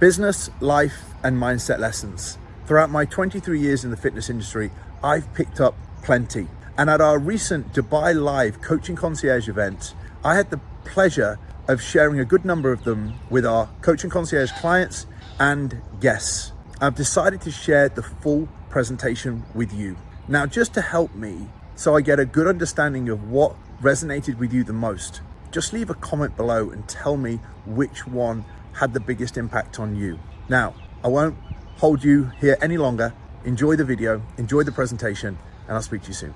Business, life, and mindset lessons. Throughout my 23 years in the fitness industry, I've picked up plenty. And at our recent Dubai Live Coaching Concierge event, I had the pleasure of sharing a good number of them with our Coaching Concierge clients and guests. I've decided to share the full presentation with you. Now, just to help me, so I get a good understanding of what resonated with you the most, just leave a comment below and tell me which one had the biggest impact on you. Now, I won't hold you here any longer. Enjoy the video, enjoy the presentation, and I'll speak to you soon.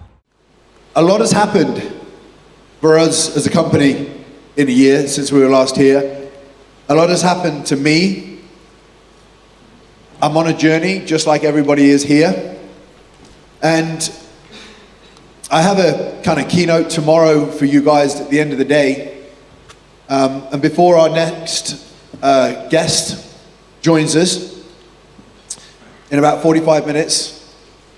A lot has happened for us as a company in a year since we were last here. A lot has happened to me. I'm on a journey just like everybody is here. And I have a kind of keynote tomorrow for you guys at the end of the day. And before our next guest joins us in about 45 minutes,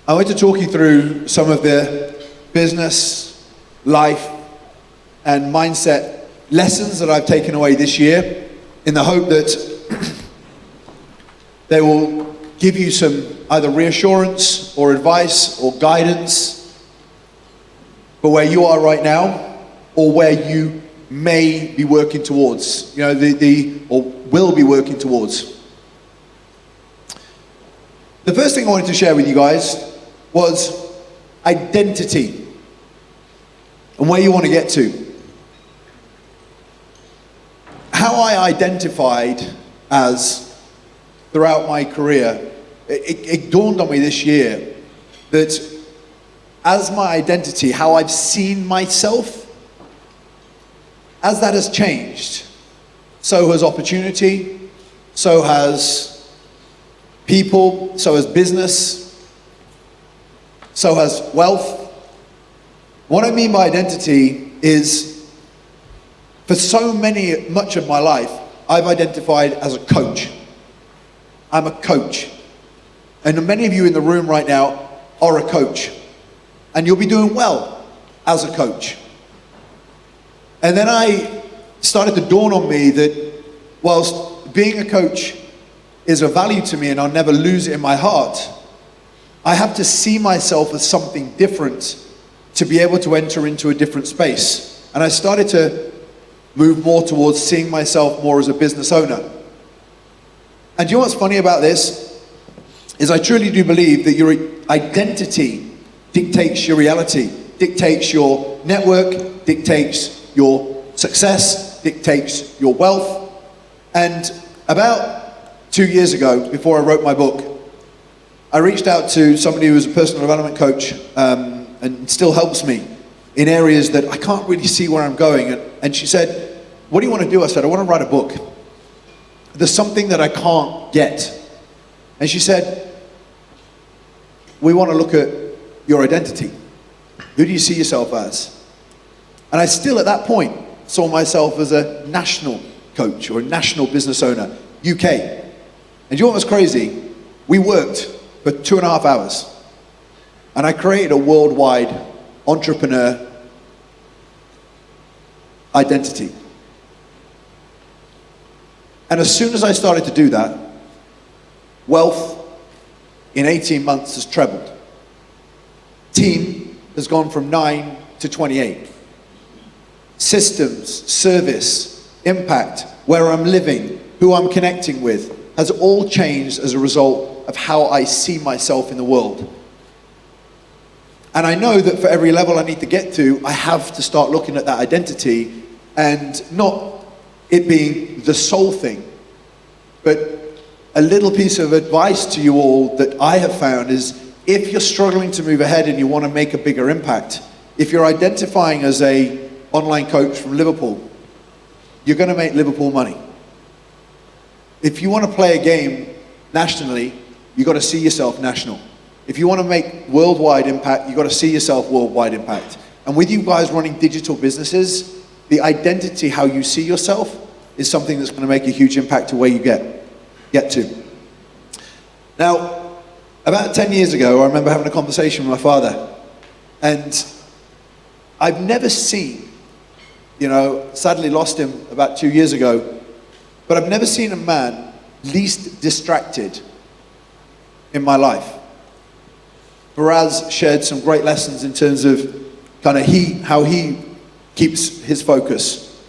I want to talk you through some of the business, life, and mindset lessons that I've taken away this year in the hope that they will give you some either reassurance or advice or guidance for where you are right now or where you may be working towards, or will be working towards. The first thing I wanted to share with you guys was identity and where you want to get to. How I identified as throughout my career, it dawned on me this year that as my identity, how I've seen myself, as that has changed, so has opportunity, so has people, so has business, so has wealth. What I mean by identity is, for much of my life, I've identified as a coach. I'm a coach. And many of you in the room right now are a coach. And you'll be doing well as a coach. And then I started to dawn on me that whilst being a coach is a value to me and I'll never lose it in my heart, I have to see myself as something different to be able to enter into a different space. And I started to move more towards seeing myself more as a business owner. And you know what's funny about this? Is I truly do believe that your identity dictates your reality, dictates your network, dictates your success, dictates your wealth. And about 2 years ago, before I wrote my book, I reached out to somebody who was a personal development coach and still helps me in areas that I can't really see where I'm going. And she said, "What do you want to do?" I said, "I want to write a book. There's something that I can't get." And she said, "We want to look at your identity. Who do you see yourself as?" And I still, at that point, saw myself as a national coach or a national business owner, UK. And you know what was crazy? We worked for 2.5 hours. And I created a worldwide entrepreneur identity. And as soon as I started to do that, wealth in 18 months has trebled. Team has gone from 9 to 28. Systems, service, impact, where I'm living, who I'm connecting with, has all changed as a result of how I see myself in the world. And I know that for every level I need to get to, I have to start looking at that identity and not it being the sole thing. But a little piece of advice to you all that I have found is, if you're struggling to move ahead and you want to make a bigger impact, if you're identifying as a online coach from Liverpool, you're going to make Liverpool money. If you want to play a game nationally, you've got to see yourself national. If you want to make worldwide impact, you've got to see yourself worldwide impact. And with you guys running digital businesses, the identity, how you see yourself, is something that's going to make a huge impact to where you get to. Now, about 10 years ago, I remember having a conversation with my father, and I've never seen, sadly lost him about 2 years ago, but I've never seen a man least distracted in my life. Faraz shared some great lessons in terms of how he keeps his focus.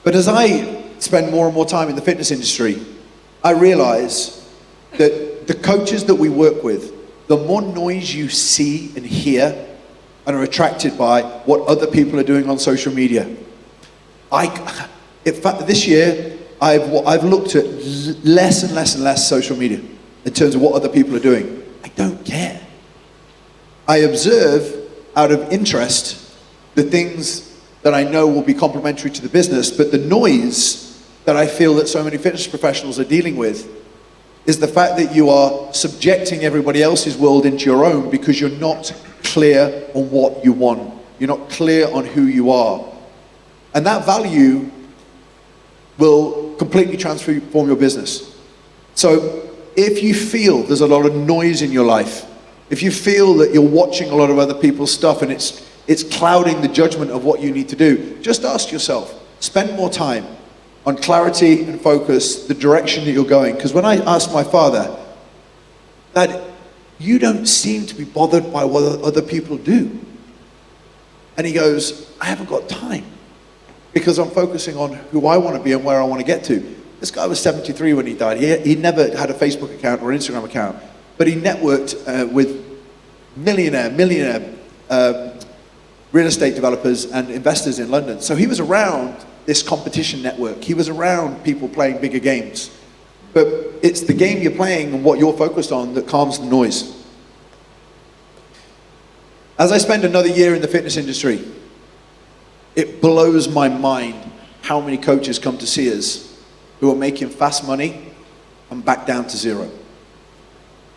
But as I spend more and more time in the fitness industry, I realize that the coaches that we work with, the more noise you see and hear and are attracted by what other people are doing on social media. In fact, this year, I've looked at less and less and less social media in terms of what other people are doing. I don't care. I observe out of interest the things that I know will be complementary to the business, but the noise that I feel that so many fitness professionals are dealing with is the fact that you are subjecting everybody else's world into your own because you're not clear on what you want. You're not clear on who you are. And that value will completely transform your business. So if you feel there's a lot of noise in your life, if you feel that you're watching a lot of other people's stuff and it's clouding the judgment of what you need to do, just ask yourself, spend more time on clarity and focus, the direction that you're going. Because when I asked my father, Dad, you don't seem to be bothered by what other people do. And he goes, I haven't got time because I'm focusing on who I want to be and where I want to get to. This guy was 73 when he died. He never had a Facebook account or an Instagram account, but he networked with millionaire real estate developers and investors in London. So he was around this competition network. He was around people playing bigger games. But it's the game you're playing and what you're focused on that calms the noise. As I spend another year in the fitness industry, it blows my mind how many coaches come to see us who are making fast money and back down to zero.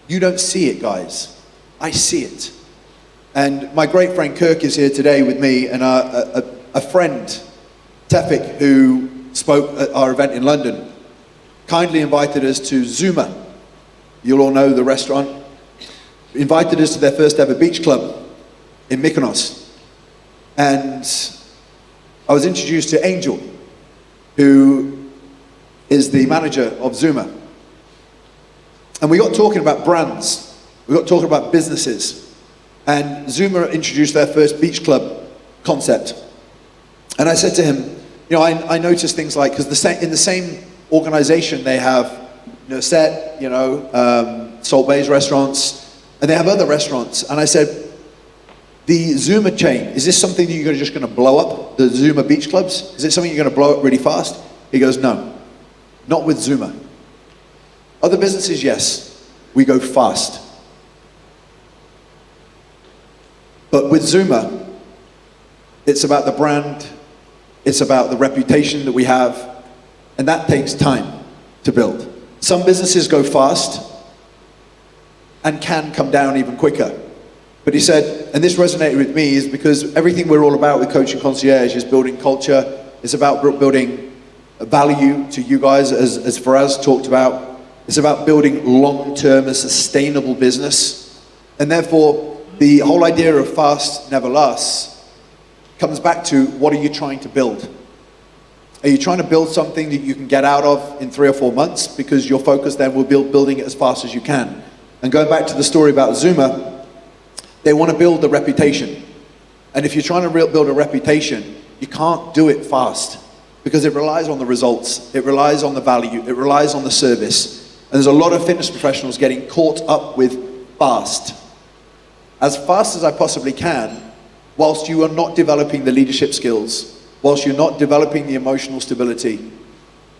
You don't see it, guys. I see it. And my great friend Kirk is here today with me, and a friend, Tefik, who spoke at our event in London, kindly invited us to Zuma. You'll all know the restaurant. Invited us to their first ever beach club in Mykonos. And I was introduced to Angel, who is the manager of Zuma. And we got talking about brands. We got talking about businesses. And Zuma introduced their first beach club concept. And I said to him, you know, I noticed things like, because in the same organization they have Nurset, Salt Bay's restaurants, and they have other restaurants. And I said, the Zuma chain, is this something that you're just going to blow up, the Zuma beach clubs? Is it something you're going to blow up really fast? He goes, no, not with Zuma. Other businesses, yes, we go fast. But with Zuma, it's about the brand, it's about the reputation that we have, and that takes time to build. Some businesses go fast and can come down even quicker. But he said, and this resonated with me, is because everything we're all about with Coaching Concierge is building culture, it's about building value to you guys, as Faraz talked about. It's about building long-term and sustainable business. And therefore, the whole idea of fast never lasts comes back to, what are you trying to build? Are you trying to build something that you can get out of in 3 or 4 months? Because your focus then will be building it as fast as you can. And going back to the story about Zuma, they want to build a reputation. And if you're trying to build a reputation, you can't do it fast because it relies on the results, it relies on the value, it relies on the service. And there's a lot of fitness professionals getting caught up with fast. As fast as I possibly can, whilst you are not developing the leadership skills, whilst you're not developing the emotional stability,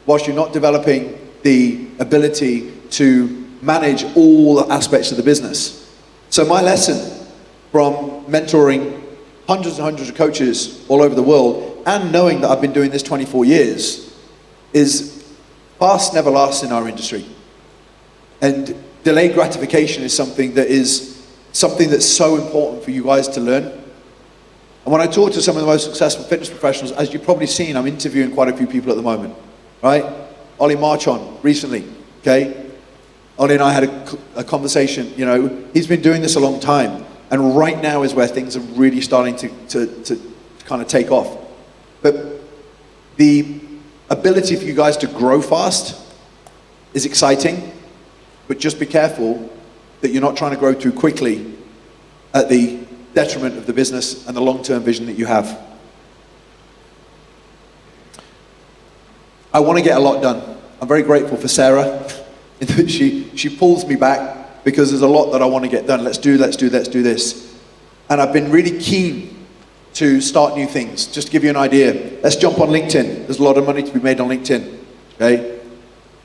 whilst you're not developing the ability to manage all aspects of the business. So my lesson from mentoring hundreds and hundreds of coaches all over the world, and knowing that I've been doing this 24 years, is fast never lasts in our industry. And delayed gratification is something that's so important for you guys to learn. And when I talk to some of the most successful fitness professionals, as you've probably seen, I'm interviewing quite a few people at the moment, right? Ollie Marchon recently, okay? Ollie and I had a conversation, he's been doing this a long time. And right now is where things are really starting to kind of take off. But the ability for you guys to grow fast is exciting, but just be careful that you're not trying to grow too quickly at the detriment of the business and the long-term vision that you have. I want to get a lot done. I'm very grateful for Sarah in that she pulls me back because there's a lot that I want to get done. Let's do this. And I've been really keen to start new things. Just to give you an idea, let's jump on LinkedIn. There's a lot of money to be made on LinkedIn, okay?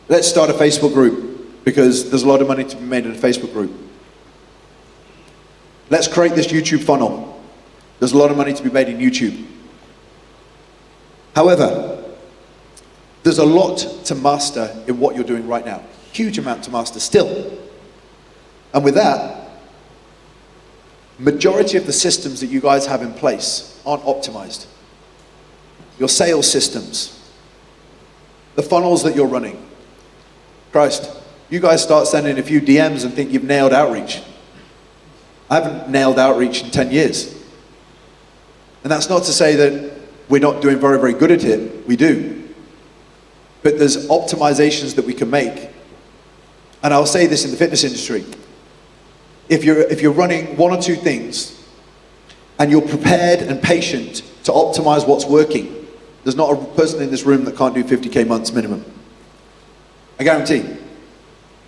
Let's start a Facebook group because there's a lot of money to be made in a Facebook group. Let's create this YouTube funnel. There's a lot of money to be made in YouTube. However, there's a lot to master in what you're doing right now. Huge amount to master still. And with that, majority of the systems that you guys have in place aren't optimized. Your sales systems, the funnels that you're running. Christ, you guys start sending a few DMs and think you've nailed outreach. I haven't nailed outreach in 10 years. And that's not to say that we're not doing very, very good at it. We do. But there's optimizations that we can make. And I'll say this in the fitness industry. If you're running one or two things and you're prepared and patient to optimize what's working, there's not a person in this room that can't do 50K months minimum. I guarantee.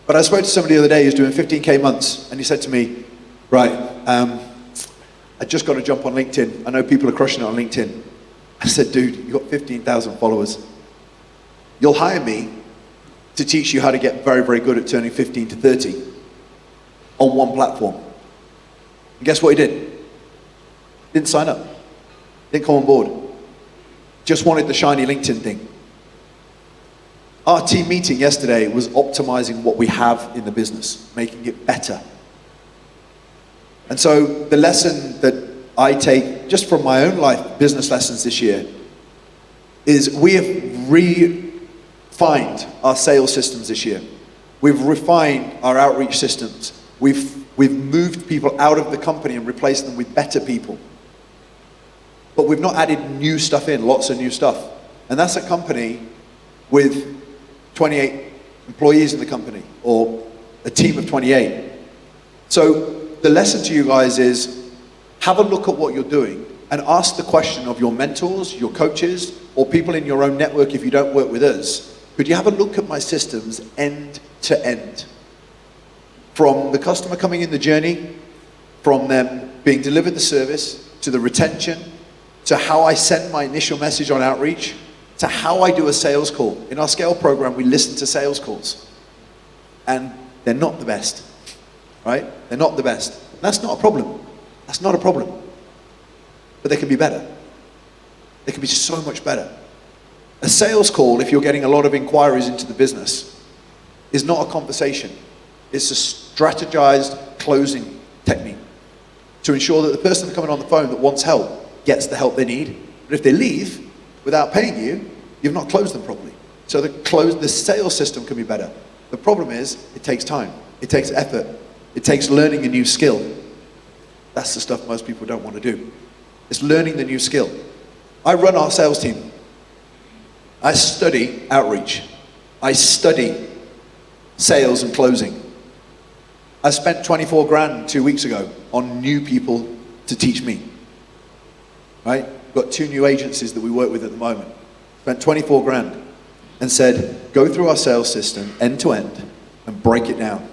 But I spoke to somebody the other day who's doing 15K months, and he said to me, right, I just got to jump on LinkedIn. I know people are crushing it on LinkedIn. I said, dude, you've got 15,000 followers. You'll hire me to teach you how to get very, very good at turning 15 to 30 on one platform. And guess what he did? Didn't sign up. Didn't come on board. Just wanted the shiny LinkedIn thing. Our team meeting yesterday was optimizing what we have in the business, making it better. And so the lesson that I take just from my own life, business lessons this year, is we have refined our sales systems this year. We've refined our outreach systems. We've moved people out of the company and replaced them with better people. But we've not added new stuff in, lots of new stuff. And that's a company with 28 employees in the company, or a team of 28. So the lesson to you guys is, have a look at what you're doing and ask the question of your mentors, your coaches, or people in your own network if you don't work with us. Could you have a look at my systems end to end? From the customer coming in the journey, from them being delivered the service, to the retention, to how I send my initial message on outreach, to how I do a sales call. In our scale program, we listen to sales calls. And they're not the best, right? They're not the best. That's not a problem. That's not a problem. But they can be better. They can be so much better. A sales call, if you're getting a lot of inquiries into the business, is not a conversation. It's a strategized closing technique to ensure that the person coming on the phone that wants help gets the help they need. But if they leave without paying you, you've not closed them properly. So the sales system can be better. The problem is, it takes time. It takes effort. It takes learning a new skill. That's the stuff most people don't want to do. It's learning the new skill. I run our sales team. I study outreach. I study sales and closing. I spent 24 grand 2 weeks ago on new people to teach me. Right? We've got 2 new agencies that we work with at the moment. Spent 24 grand and said, go through our sales system end to end and break it down.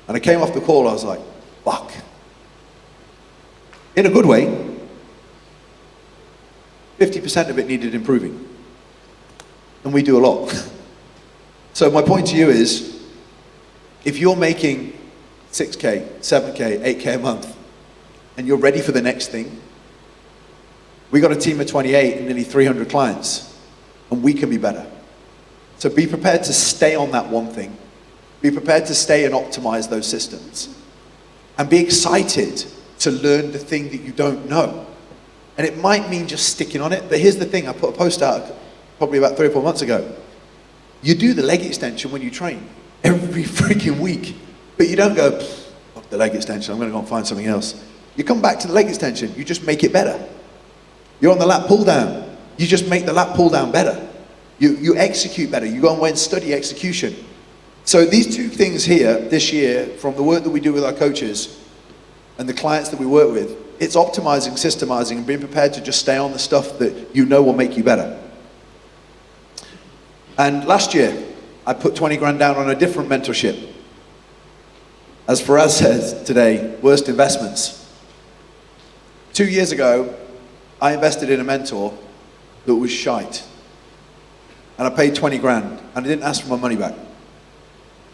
And I came off the call, I was like, fuck. In a good way, 50% of it needed improving. And we do a lot. So my point to you is, if you're making 6K, 7K, 8K a month, and you're ready for the next thing, we got a team of 28 and nearly 300 clients, and we can be better. So be prepared to stay on that one thing. Be prepared to stay and optimize those systems. And be excited to learn the thing that you don't know. And it might mean just sticking on it, but here's the thing, I put a post out probably about 3 or 4 months ago. You do the leg extension when you train, every freaking week. But you don't go, fuck the leg extension, I'm gonna go and find something else. You come back to the leg extension, you just make it better. You're on the lat pull down, you just make the lat pull down better. You execute better, you go away and study execution. So these two things here this year, from the work that we do with our coaches and the clients that we work with, it's optimizing, systemizing, and being prepared to just stay on the stuff that you know will make you better. And last year, I put 20 grand down on a different mentorship. As Faraz says today, worst investments. 2 years ago, I invested in a mentor that was shite. And I paid 20 grand, and I didn't ask for my money back.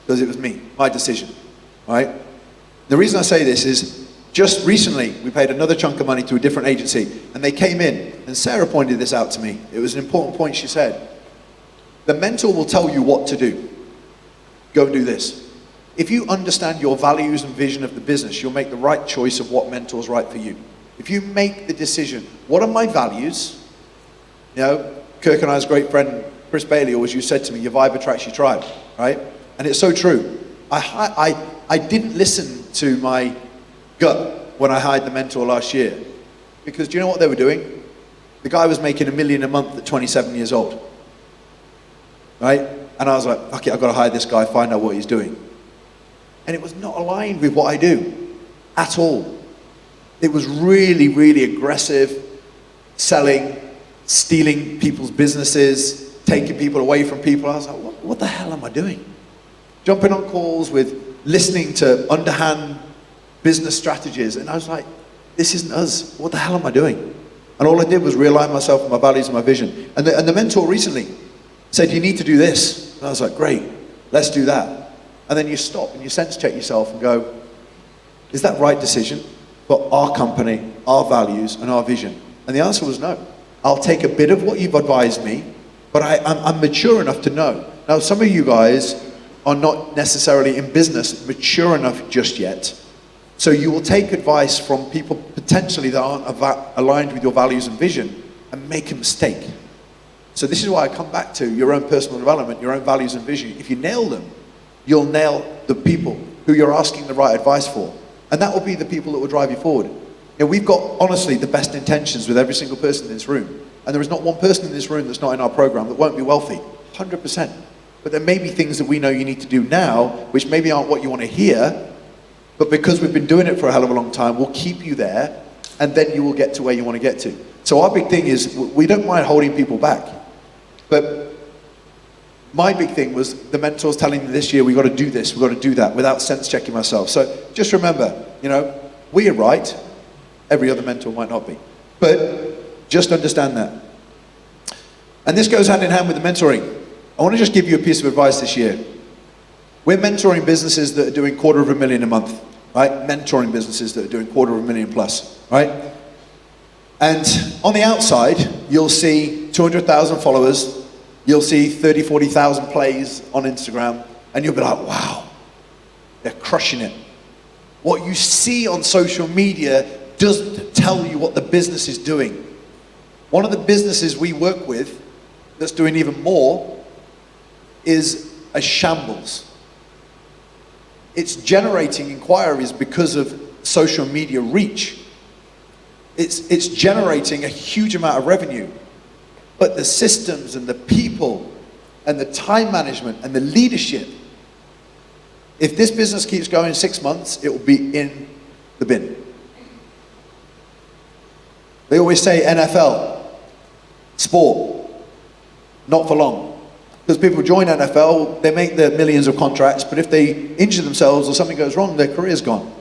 Because it was me, my decision, right? The reason I say this is, just recently, we paid another chunk of money to a different agency, and they came in, and Sarah pointed this out to me. It was an important point she said. The mentor will tell you what to do. Go and do this. If you understand your values and vision of the business, you'll make the right choice of what mentor's right for you. If you make the decision, what are my values? You know, Kirk and I's great friend, Chris Bailey, always used said to me, your vibe attracts your tribe, right? And it's so true. I didn't listen to my gut when I hired the mentor last year. Because do you know what they were doing? The guy was making $1 million a month at 27 years old. Right? And I was like, okay, I've got to hire this guy, find out what he's doing. And it was not aligned with what I do at all. It was really, really aggressive, selling, stealing people's businesses, taking people away from people. I was like, what the hell am I doing? Jumping on calls with listening to underhand business strategies. And I was like, this isn't us. What the hell am I doing? And all I did was realign myself with my values and my vision. And the mentor recently said, you need to do this. And I was like, great, let's do that. And then you stop and you sense check yourself and go, is that right decision for our company, our values, and our vision? And the answer was no. I'll take a bit of what you've advised me, but I'm mature enough to know. Now, some of you guys are not necessarily in business mature enough just yet. So you will take advice from people potentially that aren't aligned with your values and vision and make a mistake. So this is why I come back to your own personal development, your own values and vision. If you nail them, you'll nail the people who you're asking the right advice for. And that will be the people that will drive you forward. You know, we've got, honestly, the best intentions with every single person in this room. And there is not one person in this room that's not in our program that won't be wealthy, 100%. But there may be things that we know you need to do now, which maybe aren't what you want to hear, but because we've been doing it for a hell of a long time, we'll keep you there, and then you will get to where you want to get to. So our big thing is, we don't mind holding people back. But my big thing was the mentors telling me this year, we've got to do this, we've got to do that, without sense checking myself. So just remember, you know, we are right, every other mentor might not be. But just understand that. And this goes hand in hand with the mentoring. I want to just give you a piece of advice this year. We're mentoring businesses that are doing $250,000 a month, right? Mentoring businesses that are doing $250,000 plus, right? And on the outside, you'll see 200,000 followers, you'll see 30, 40,000 plays on Instagram, and you'll be like, wow, they're crushing it. What you see on social media doesn't tell you what the business is doing. One of the businesses we work with that's doing even more is a shambles. It's generating inquiries because of social media reach. It's generating a huge amount of revenue. But the systems and the people and the time management and the leadership, if this business keeps going 6 months, it will be in the bin. They always say NFL, sport, not for long. Because people join NFL, they make their millions of contracts, but if they injure themselves or something goes wrong, their career's gone.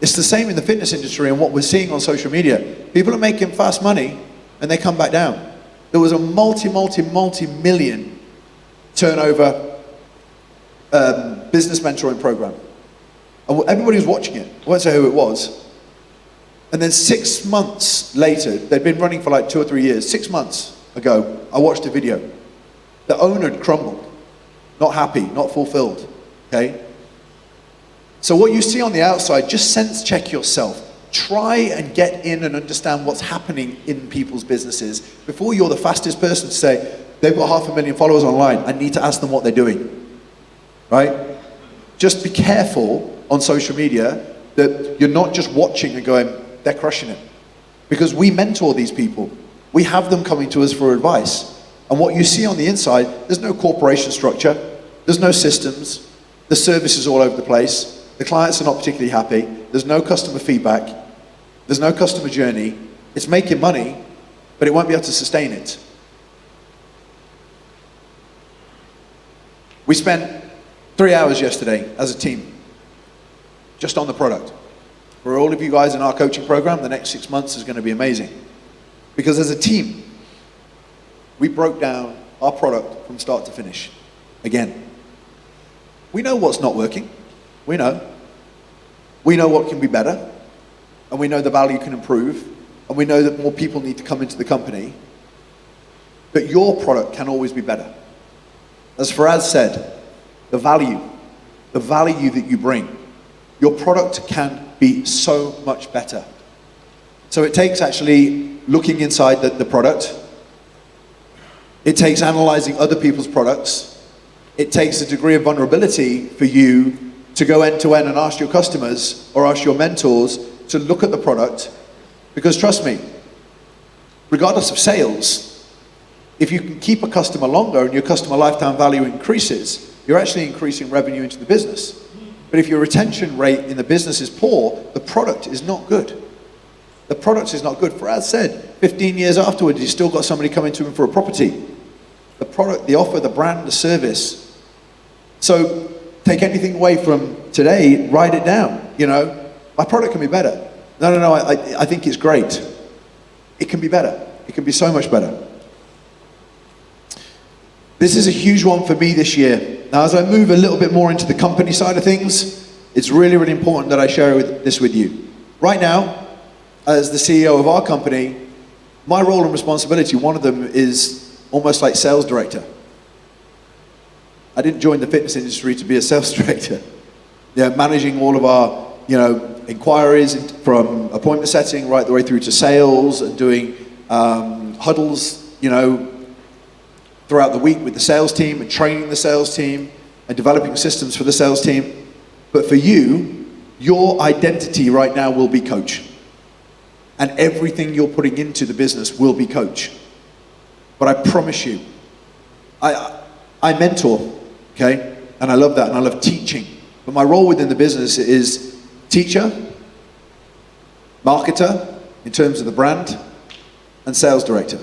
It's the same in the fitness industry and what we're seeing on social media. People are making fast money and they come back down. There was a multi-million turnover business mentoring program. And everybody was watching it. I won't say who it was. And then 6 months later, they'd been running for like 2 or 3 years. 6 months ago, I watched a video. The owner had crumbled. Not happy, not fulfilled, okay? So what you see on the outside, just sense check yourself. Try and get in and understand what's happening in people's businesses before you're the fastest person to say, they've got 500,000 followers online, I need to ask them what they're doing, right? Just be careful on social media that you're not just watching and going, they're crushing it. Because we mentor these people. We have them coming to us for advice. And what you see on the inside, there's no corporation structure, there's no systems, The service is all over the place. The clients are not particularly happy. There's no customer feedback. There's no customer journey. It's making money, but it won't be able to sustain it. We spent 3 hours yesterday as a team just on the product. For all of you guys in our coaching program, the next 6 months is going to be amazing. Because as a team, we broke down our product from start to finish. Again, we know what's not working. We know. We know what can be better. And we know the value can improve. And we know that more people need to come into the company. But your product can always be better. As Faraz said, the value that you bring, your product can be so much better. So it takes actually looking inside the product. It takes analyzing other people's products. It takes a degree of vulnerability for you to go end to end and ask your customers or ask your mentors to look at the product. Because trust me, regardless of sales, if you can keep a customer longer and your customer lifetime value increases, you're actually increasing revenue into the business. But if your retention rate in the business is poor, the product is not good. The product is not good. Faraz said, 15 years afterwards, he's still got somebody coming to him for a property. The product, the offer, the brand, the service. So take anything away from today, write it down. You know, my product can be better. No, I think it's great. It can be better. It can be so much better. This is a huge one for me this year. Now, as I move a little bit more into the company side of things, it's really, really important that I share this with you. Right now, as the CEO of our company, my role and responsibility, one of them is almost like sales director. I didn't join the fitness industry to be a sales director. Yeah, managing all of our, inquiries from appointment setting right the way through to sales and doing huddles, throughout the week with the sales team and training the sales team and developing systems for the sales team. But for you, your identity right now will be coach. And everything you're putting into the business will be coach. But I promise you, I mentor, okay? And I love that, and I love teaching. But my role within the business is teacher, marketer, in terms of the brand, and sales director.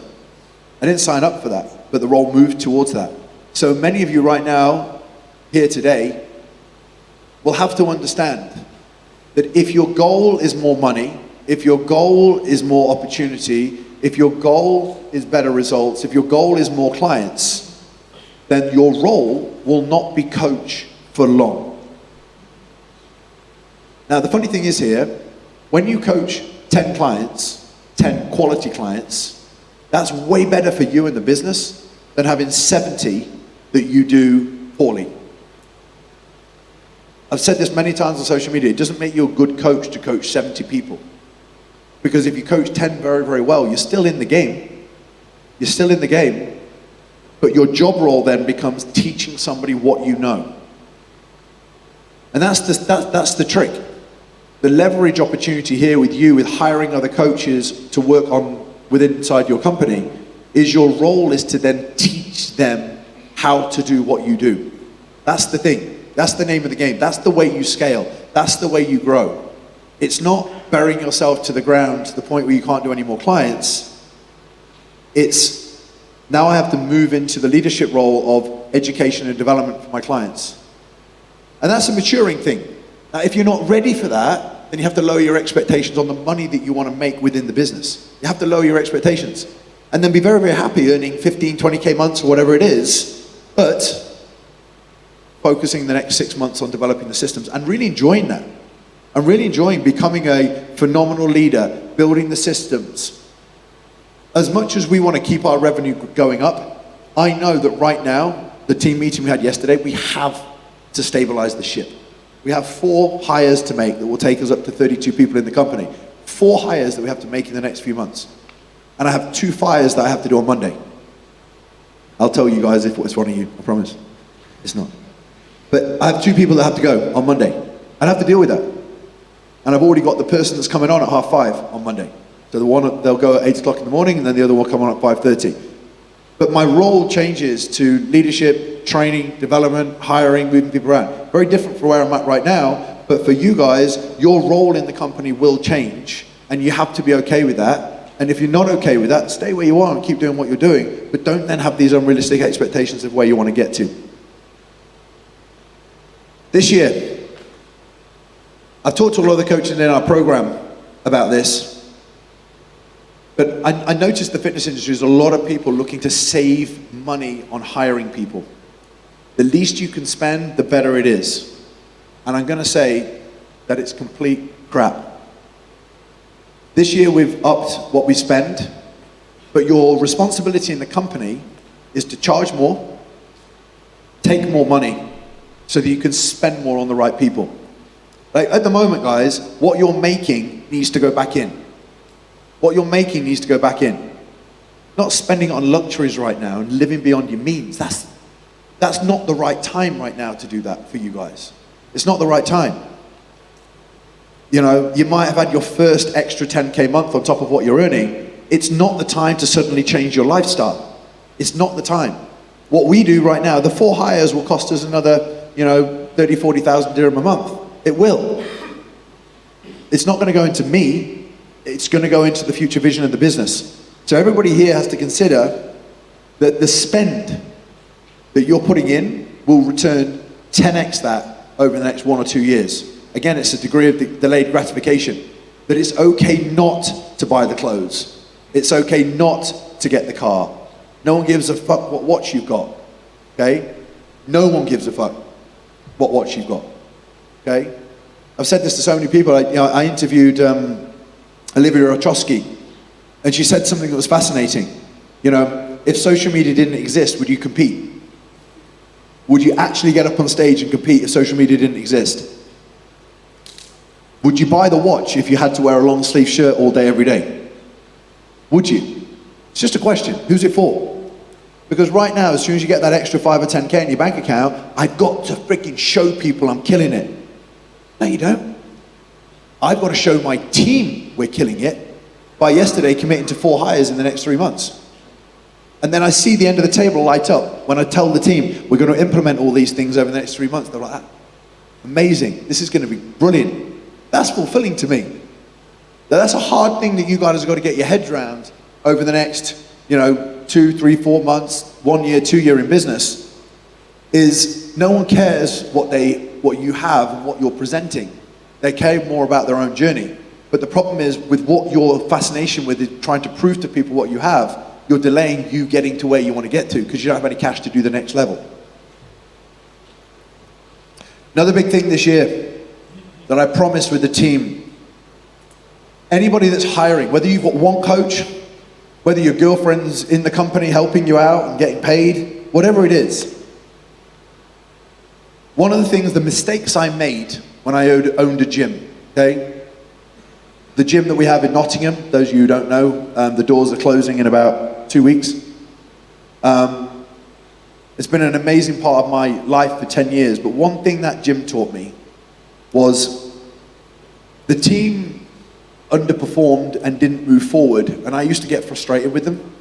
I didn't sign up for that, but the role moved towards that. So many of you right now, here today, will have to understand that if your goal is more money, if your goal is more opportunity, if your goal is better results, if your goal is more clients, then your role will not be coach for long. Now, the funny thing is here, when you coach 10 clients, 10 quality clients, that's way better for you in the business than having 70 that you do poorly. I've said this many times on social media, it doesn't make you a good coach to coach 70 people. Because if you coach 10 very, very well, you're still in the game. You're still in the game, but your job role then becomes teaching somebody what you know. And that's the trick. The leverage opportunity here with you, with hiring other coaches to work on inside your company, is your role is to then teach them how to do what you do. That's the thing. That's the name of the game. That's the way you scale. That's the way you grow. It's not burying yourself to the ground to the point where you can't do any more clients. It's now I have to move into the leadership role of education and development for my clients. And that's a maturing thing. Now, if you're not ready for that, then you have to lower your expectations on the money that you want to make within the business. You have to lower your expectations. And then be very, very happy earning 15, 20K months or whatever it is, but focusing the next 6 months on developing the systems and really enjoying that. I'm really enjoying becoming a phenomenal leader, building the systems. As much as we want to keep our revenue going up, I know that right now, the team meeting we had yesterday, we have to stabilize the ship. We have 4 hires to make that will take us up to 32 people in the company. 4 hires that we have to make in the next few months. And I have 2 fires that I have to do on Monday. I'll tell you guys if it's one of you, I promise. It's not. But I have 2 people that have to go on Monday. I have to deal with that. And I've already got the person that's coming on at 5:30 on Monday. So the one, they'll go at 8 o'clock in the morning, and then the other will come on at 5:30. But my role changes to leadership, training, development, hiring, moving people around. Very different from where I'm at right now, but for you guys, your role in the company will change, and you have to be okay with that. And if you're not okay with that, stay where you are and keep doing what you're doing, but don't then have these unrealistic expectations of where you want to get to. This year, I've talked to a lot of the coaches in our program about this, but I noticed the fitness industry is a lot of people looking to save money on hiring people. The least you can spend, the better it is. And I'm going to say that it's complete crap. This year we've upped what we spend, but your responsibility in the company is to charge more, take more money, so that you can spend more on the right people. Like at the moment, guys, what you're making needs to go back in. What you're making needs to go back in. Not spending on luxuries right now and living beyond your means. That's not the right time right now to do that for you guys. It's not the right time. You know, you might have had your first extra 10K month on top of what you're earning. It's not the time to suddenly change your lifestyle. It's not the time. What we do right now, the 4 hires will cost us another, 30, 40,000 dirham a month. It will. It's not going to go into me. It's going to go into the future vision of the business. So everybody here has to consider that the spend that you're putting in will return 10x that over the next 1 or 2 years. Again, it's a degree of delayed gratification. But it's okay not to buy the clothes. It's okay not to get the car. No one gives a fuck what watch you've got. Okay? No one gives a fuck what watch you've got. Okay? I've said this to so many people. I interviewed Olivia Otrosky, and she said something that was fascinating. If social media didn't exist, would you compete? Would you actually get up on stage and compete if social media didn't exist? Would you buy the watch if you had to wear a long sleeve shirt all day, every day? Would you? It's just a question. Who's it for? Because right now, as soon as you get that extra 5 or 10K in your bank account, I've got to freaking show people I'm killing it. No, you don't. I've got to show my team we're killing it by yesterday committing to 4 hires in the next 3 months. And then I see the end of the table light up when I tell the team we're going to implement all these things over the next 3 months. They're like, amazing. This is going to be brilliant. That's fulfilling to me. Now, that's a hard thing that you guys have got to get your heads around over the next, 2, 3, 4 months, 1 year, 2 year in business, is no one cares what you have and what you're presenting. They care more about their own journey. But the problem is with what your fascination with is trying to prove to people what you have, you're delaying you getting to where you want to get to because you don't have any cash to do the next level. Another big thing this year that I promised with the team, anybody that's hiring, whether you've got one coach, whether your girlfriend's in the company helping you out and getting paid, whatever it is. One of the things, the mistakes I made when I owned a gym, okay? The gym that we have in Nottingham, those of you who don't know, the doors are closing in about 2 weeks. It's been an amazing part of my life for 10 years, but one thing that gym taught me was the team underperformed and didn't move forward, and I used to get frustrated with them.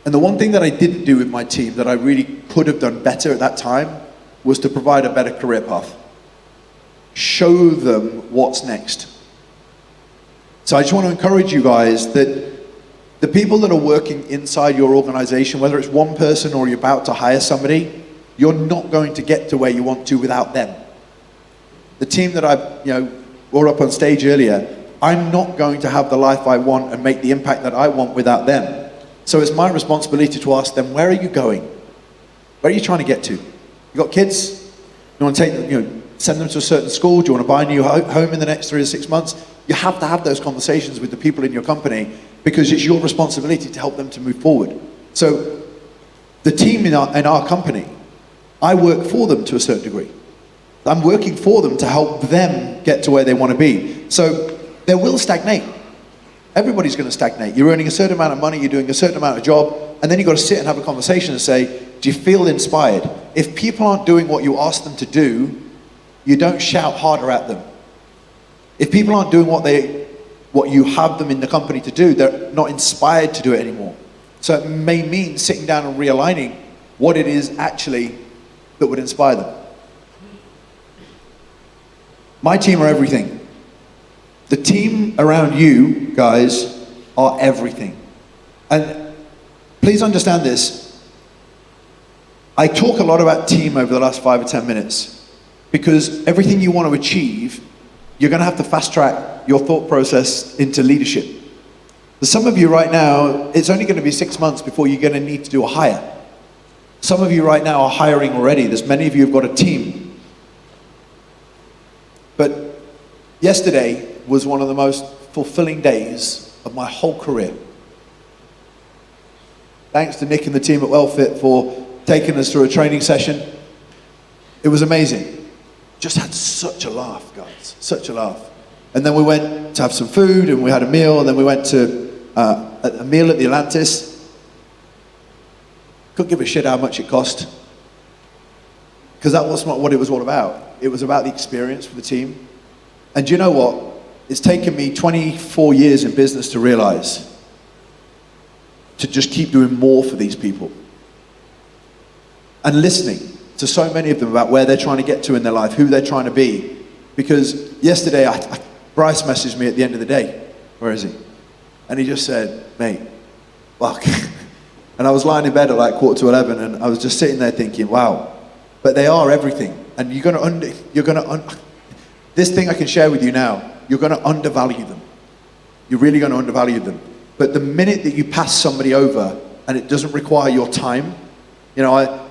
And the one thing that I didn't do with my team that I really could have done better at that time was to provide a better career path. Show them what's next. So I just want to encourage you guys that the people that are working inside your organization, whether it's one person or you're about to hire somebody, you're not going to get to where you want to without them. The team that I brought up on stage earlier, I'm not going to have the life I want and make the impact that I want without them. So it's my responsibility to ask them, where are you going? Where are you trying to get to? You got kids? You want to take them, send them to a certain school? Do you want to buy a new home in the next 3 to 6 months? You have to have those conversations with the people in your company because it's your responsibility to help them to move forward. So the team in our company, I work for them to a certain degree. I'm working for them to help them get to where they want to be. So they will stagnate. Everybody's going to stagnate. You're earning a certain amount of money, you're doing a certain amount of job, and then you've got to sit and have a conversation and say, do you feel inspired? If people aren't doing what you ask them to do, you don't shout harder at them. If people aren't doing what you have them in the company to do, they're not inspired to do it anymore. So it may mean sitting down and realigning what it is actually that would inspire them. My team are everything. The team around you guys are everything. And please understand this. I talk a lot about team over the last 5 or 10 minutes because everything you want to achieve, you're going to have to fast track your thought process into leadership. For some of you right now, it's only going to be 6 months before you're going to need to do a hire. Some of you right now are hiring already. There's many of you who've got a team. But yesterday was one of the most fulfilling days of my whole career. Thanks to Nick and the team at WellFit for taking us through a training session. It was amazing. Just had such a laugh, guys, such a laugh. And then we went to have some food and we had a meal, and then we went to a meal at the Atlantis. Couldn't give a shit how much it cost, because that was not what it was all about. It was about the experience for the team. And do you know what? It's taken me 24 years in business to realize to just keep doing more for these people and listening to so many of them about where they're trying to get to in their life, who they're trying to be. Because yesterday, Bryce messaged me at the end of the day. Where is he? And he just said, mate, fuck. And I was lying in bed at like 11:15, and I was just sitting there thinking, wow, but they are everything. And this thing I can share with you now, you're gonna undervalue them. You're really gonna undervalue them. But the minute that you pass somebody over and it doesn't require your time, you know,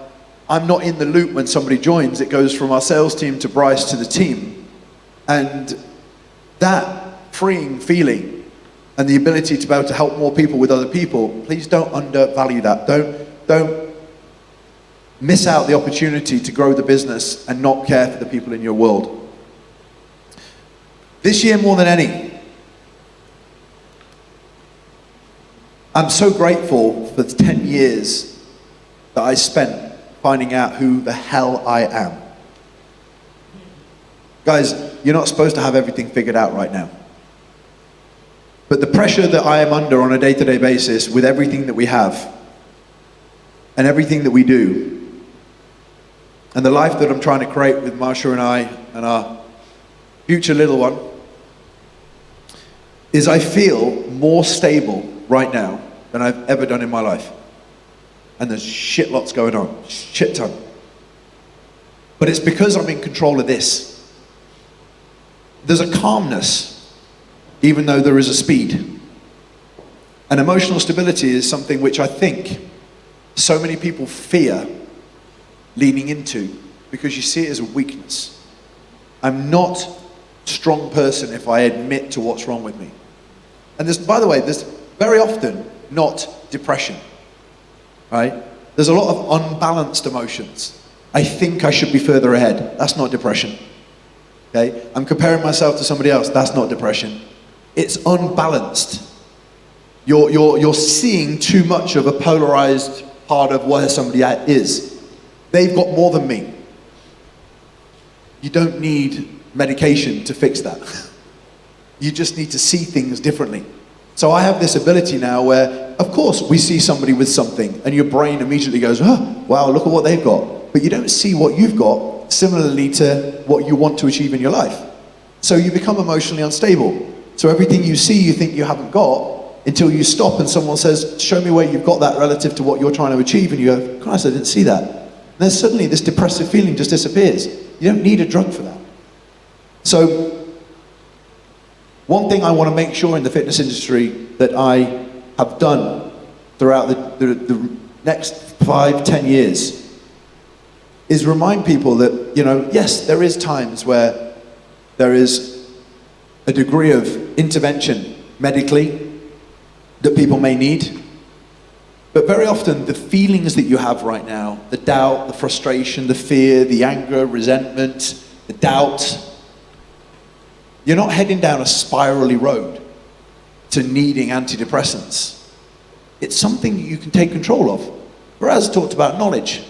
I'm not in the loop when somebody joins. It goes from our sales team to Bryce to the team. And that freeing feeling and the ability to be able to help more people with other people, please don't undervalue that. Don't miss out the opportunity to grow the business and not care for the people in your world. This year more than any, I'm so grateful for the 10 years that I spent finding out who the hell I am. Guys, you're not supposed to have everything figured out right now. But the pressure that I am under on a day-to-day basis with everything that we have and everything that we do and the life that I'm trying to create with Marsha and I and our future little one is I feel more stable right now than I've ever done in my life. And there's shit lots going on, shit ton. But it's because I'm in control of this. There's a calmness, even though there is a speed. And emotional stability is something which I think so many people fear leaning into because you see it as a weakness. I'm not a strong person if I admit to what's wrong with me. And there's, by the way, there's very often not depression, right? There's a lot of unbalanced emotions. I think I should be further ahead. That's not depression. Okay? I'm comparing myself to somebody else. That's not depression. It's unbalanced. You're seeing too much of a polarized part of where somebody is. They've got more than me. You don't need medication to fix that. You just need to see things differently. So I have this ability now where, of course, we see somebody with something and your brain immediately goes, oh, wow, look at what they've got. But you don't see what you've got similarly to what you want to achieve in your life. So you become emotionally unstable. So everything you see, you think you haven't got until you stop and someone says, show me where you've got that relative to what you're trying to achieve. And you go, Christ, I didn't see that. And then suddenly this depressive feeling just disappears. You don't need a drug for that. So one thing I want to make sure in the fitness industry that I have done throughout the next 5-10 years is remind people that, you know, yes, there is times where there is a degree of intervention medically that people may need. But very often the feelings that you have right now, the doubt, the frustration, the fear, the anger, resentment, the doubt, you're not heading down a spirally road to needing antidepressants. It's something you can take control of. Whereas talked about knowledge.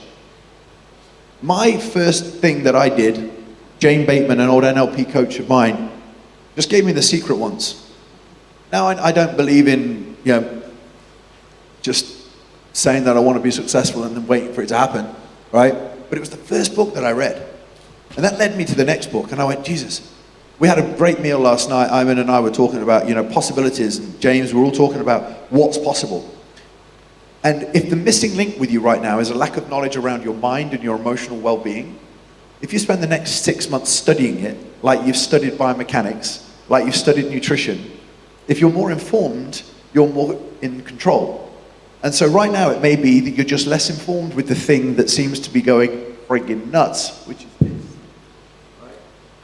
My first thing that I did, Jane Bateman, an old NLP coach of mine, just gave me the secret ones. Now I don't believe in, you know, just saying that I want to be successful and then waiting for it to happen, right? But it was the first book that I read. And that led me to the next book. And I went, Jesus, we had a great meal last night. Ivan and I were talking about, possibilities. And James, we're all talking about what's possible. And if the missing link with you right now is a lack of knowledge around your mind and your emotional well-being, if you spend the next 6 months studying it, like you've studied biomechanics, like you've studied nutrition, if you're more informed, you're more in control. And so right now it may be that you're just less informed with the thing that seems to be going friggin' nuts, which is this. Right?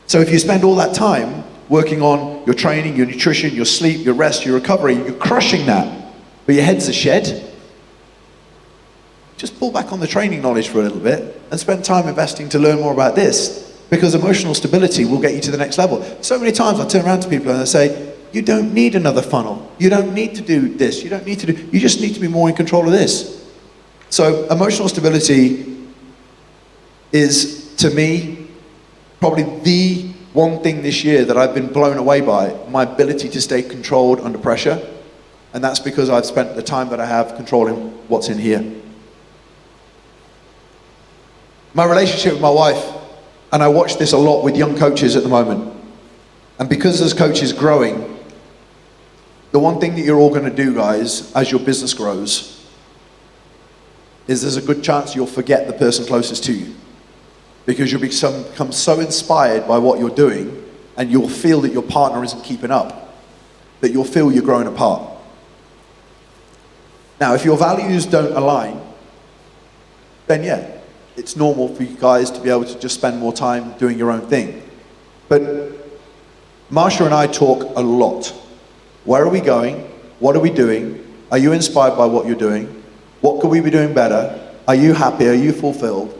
So if you spend all that time working on your training, your nutrition, your sleep, your rest, your recovery, you're crushing that, but your head's a shed, just pull back on the training knowledge for a little bit and spend time investing to learn more about this, because emotional stability will get you to the next level. So many times I turn around to people and I say, you don't need another funnel. You don't need to do this. You just need to be more in control of this. So emotional stability is, to me, probably the one thing this year that I've been blown away by, my ability to stay controlled under pressure. And that's because I've spent the time that I have controlling what's in here. My relationship with my wife, and I watch this a lot with young coaches at the moment, and because as coaches growing, the one thing that you're all going to do, guys, as your business grows, is there's a good chance you'll forget the person closest to you, because you'll become so inspired by what you're doing, and you'll feel that your partner isn't keeping up, that you'll feel you're growing apart. Now, if your values don't align, then yeah, it's normal for you guys to be able to just spend more time doing your own thing. But Marsha and I talk a lot. Where are we going? What are we doing? Are you inspired by what you're doing? What could we be doing better? Are you happy? Are you fulfilled?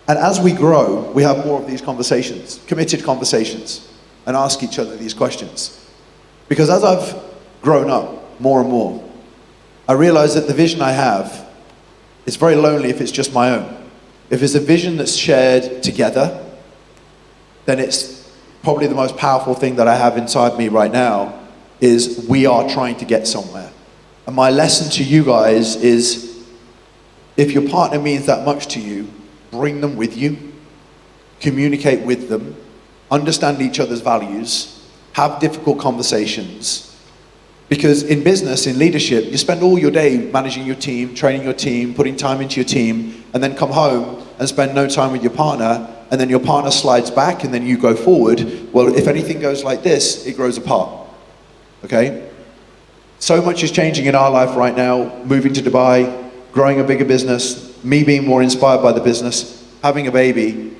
And as we grow, we have more of these conversations, committed conversations, and ask each other these questions. Because as I've grown up more and more, I realize that the vision I have is very lonely if it's just my own. If it's a vision that's shared together, then it's probably the most powerful thing that I have inside me right now, is we are trying to get somewhere. And my lesson to you guys is, if your partner means that much to you, bring them with you, communicate with them, understand each other's values, have difficult conversations. Because in business, in leadership, you spend all your day managing your team, training your team, putting time into your team, and then come home and spend no time with your partner, and then your partner slides back and then you go forward. Well, if anything goes like this, it grows apart. Okay? So much is changing in our life right now, moving to Dubai, growing a bigger business, me being more inspired by the business, having a baby.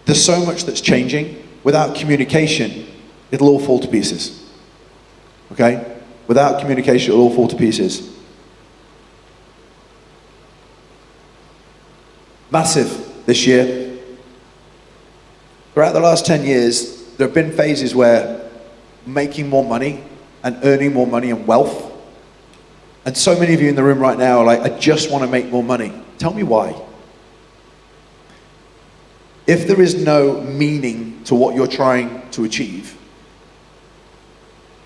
There's so much that's changing. Without communication, it'll all fall to pieces. Okay? Without communication, it'll all fall to pieces. Massive this year. Throughout the last 10 years, there have been phases where making more money and earning more money and wealth, and so many of you in the room right now are like, I just want to make more money. Tell me why. If there is no meaning to what you're trying to achieve,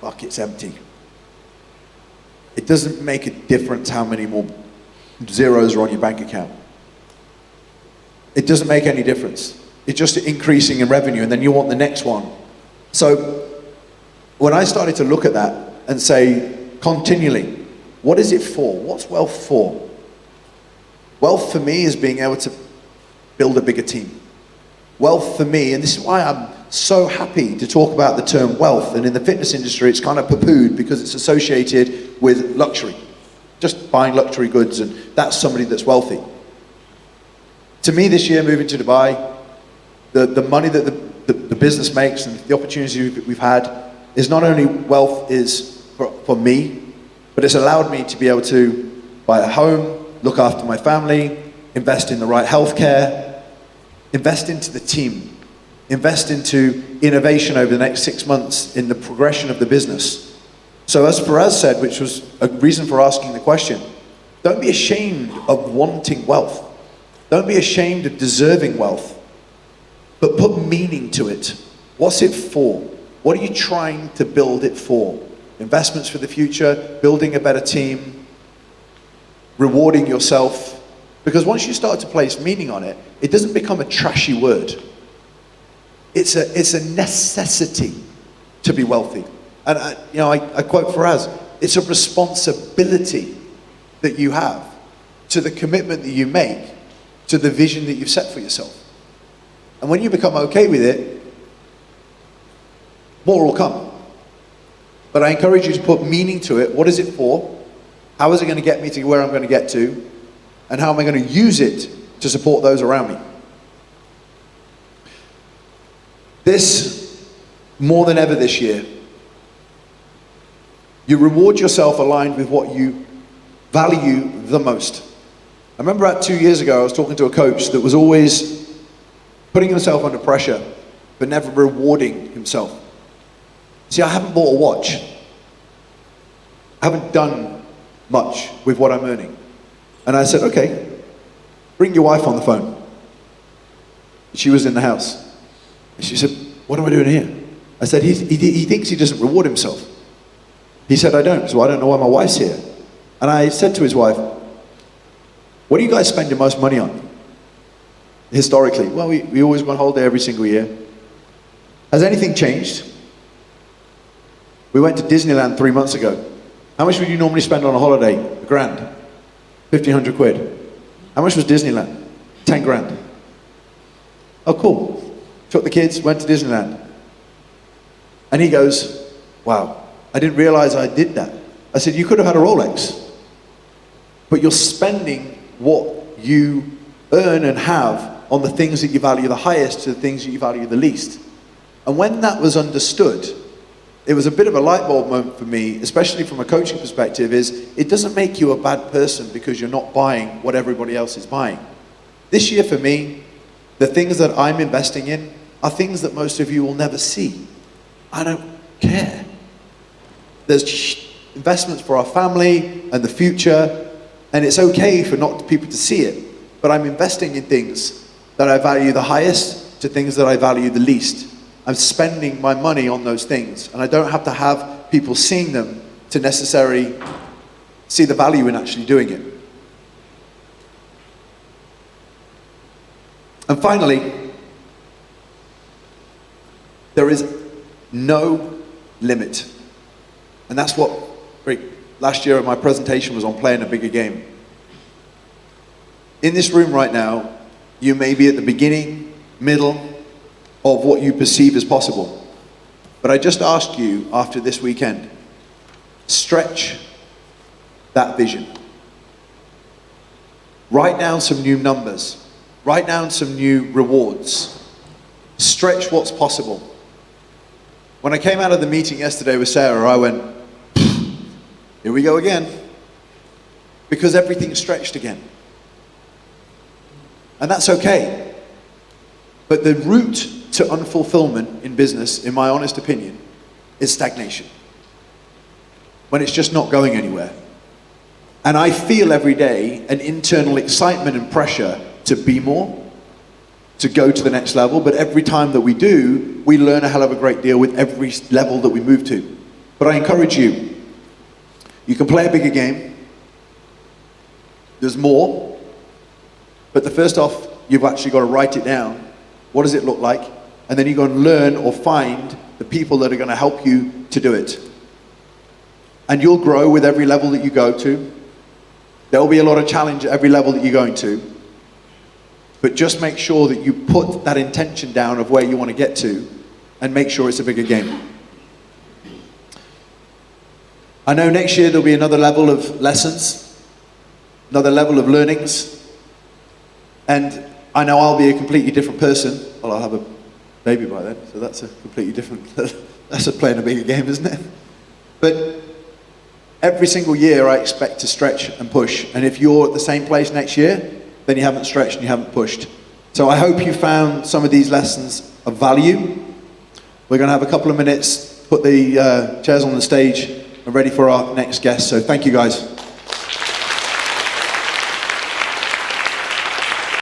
fuck, it's empty. It doesn't make a difference how many more zeros are on your bank account. It doesn't make any difference. It's just increasing in revenue, and then you want the next one. So when I started to look at that and say, continually, what is it for? What's wealth for? Wealth for me is being able to build a bigger team. Wealth for me, and this is why I'm so happy to talk about the term wealth, and in the fitness industry it's kind of poo-pooed because it's associated with luxury, just buying luxury goods, and that's somebody that's wealthy. To me this year, moving to Dubai, the money that the business makes and the opportunities we've had is not only wealth is for me, but it's allowed me to be able to buy a home, look after my family, invest in the right healthcare, invest into the team, invest into innovation over the next 6 months in the progression of the business. So as Faraz said, which was a reason for asking the question, don't be ashamed of wanting wealth. Don't be ashamed of deserving wealth, but put meaning to it. What's it for? What are you trying to build it for? Investments for the future, building a better team. rewarding yourself. Because once you start to place meaning on it, it doesn't become a trashy word. It's a necessity to be wealthy. And I quote Faraz, it's a responsibility that you have to the commitment that you make to the vision that you've set for yourself. And when you become okay with it, more will come. But I encourage you to put meaning to it. What is it for? How is it going to get me to where I'm going to get to? And how am I going to use it to support those around me? This, more than ever this year, you reward yourself aligned with what you value the most. I remember about 2 years ago, I was talking to a coach that was always putting himself under pressure, but never rewarding himself. See, I haven't bought a watch. I haven't done much with what I'm earning. And I said, okay, bring your wife on the phone. She was in the house. And she said, what am I doing here? I said, he thinks he doesn't reward himself. He said, I don't, so I don't know why my wife's here. And I said to his wife, what do you guys spend your most money on? Historically, well, we always go on holiday every single year. Has anything changed? We went to Disneyland 3 months ago. How much would you normally spend on a holiday? $1,000, 1,500 quid. How much was Disneyland? 10 grand. Oh, cool. Took the kids, went to Disneyland. And he goes, wow, I didn't realize I did that. I said, you could have had a Rolex, but you're spending what you earn and have on the things that you value the highest to the things that you value the least. And when that was understood, it was a bit of a light bulb moment for me, especially from a coaching perspective, is it doesn't make you a bad person because you're not buying what everybody else is buying. This year for me, the things that I'm investing in are things that most of you will never see. I don't care. There's investments for our family and the future, and it's okay for not people to see it, but I'm investing in things that I value the highest to things that I value the least. I'm spending my money on those things, and I don't have to have people seeing them to necessarily see the value in actually doing it. And finally, there is no limit. And that's what last year my presentation was on, playing a bigger game. In this room right now, you may be at the beginning, middle, of what you perceive as possible. But I just ask you, after this weekend, stretch that vision. Write down some new numbers. Write down some new rewards. Stretch what's possible. When I came out of the meeting yesterday with Sarah, I went, here we go again. Because everything's stretched again. And that's okay. But the route to unfulfillment in business, in my honest opinion, is stagnation. When it's just not going anywhere. And I feel every day an internal excitement and pressure to be more, to go to the next level, but every time that we do, we learn a hell of a great deal with every level that we move to. But I encourage you, you can play a bigger game. There's more. But the first off, you've actually got to write it down. What does it look like? And then you go and learn or find the people that are going to help you to do it. And you'll grow with every level that you go to. There will be a lot of challenge at every level that you're going to. But just make sure that you put that intention down of where you want to get to and make sure it's a bigger game. I know next year there'll be another level of lessons, another level of learnings. And I know I'll be a completely different person. Well, I'll have a baby by then, so that's a completely different, that's playing a bigger game, isn't it? But every single year I expect to stretch and push. And if you're at the same place next year, then you haven't stretched and you haven't pushed. So I hope you found some of these lessons of value. We're going to have a couple of minutes, put the chairs on the stage, and ready for our next guest. So thank you guys.